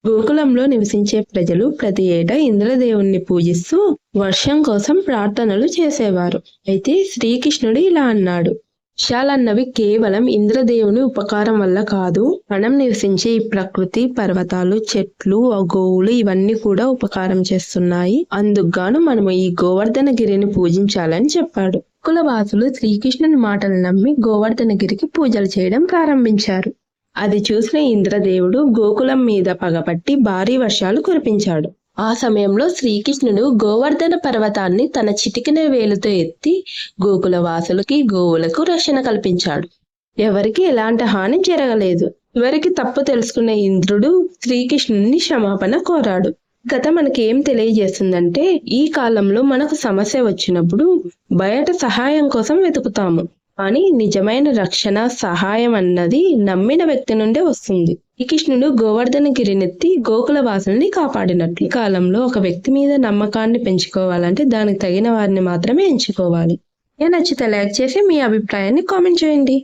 గోకులంలో నివసించే ప్రజలు ప్రతి ఏటా ఇంద్రదేవుణ్ణి పూజిస్తూ వర్షం కోసం ప్రార్థనలు చేసేవారు. అయితే శ్రీకృష్ణుడు ఇలా అన్నాడు, వర్షాలన్నవి కేవలం ఇంద్రదేవుని ఉపకారం వల్ల కాదు, మనం నివసించే ఈ ప్రకృతి, పర్వతాలు, చెట్లు, గోవులు ఇవన్నీ కూడా ఉపకారం చేస్తున్నాయి. అందుకుగాను మనము ఈ గోవర్ధనగిరిని పూజించాలని చెప్పాడు. కులవాసులు శ్రీకృష్ణుని మాటలు నమ్మి గోవర్ధనగిరికి పూజలు చేయడం ప్రారంభించారు. అది చూసిన ఇంద్రదేవుడు గోకులం మీద పగపట్టి భారీ వర్షాలు కురిపించాడు. ఆ సమయంలో శ్రీకృష్ణుడు గోవర్ధన పర్వతాన్ని తన చిటికెన వేలుతో ఎత్తి గోకుల వాసులకి, గోవులకు రక్షణ కల్పించాడు. ఎవరికి ఎలాంటి హాని జరగలేదు. చివరికి తప్పు తెలుసుకున్న ఇంద్రుడు శ్రీకృష్ణుని క్షమాపణ కోరాడు. కథ మనకి ఏం తెలియజేస్తుందంటే, ఈ కాలంలో మనకు సమస్య వచ్చినప్పుడు బయట సహాయం కోసం వెతుకుతాము, కానీ నిజమైన రక్షణ, సహాయం అన్నది నమ్మిన వ్యక్తి నుండే వస్తుంది. శ్రీకృష్ణుడు గోవర్ధనగిరినెత్తి గోకుల వాసుల్ని కాపాడినట్లు. ఈ కాలంలో ఒక వ్యక్తి మీద నమ్మకాన్ని పెంచుకోవాలంటే దానికి తగిన వారిని మాత్రమే ఎంచుకోవాలి. నచ్చితే లైక్ చేసి మీ అభిప్రాయాన్ని కామెంట్ చేయండి.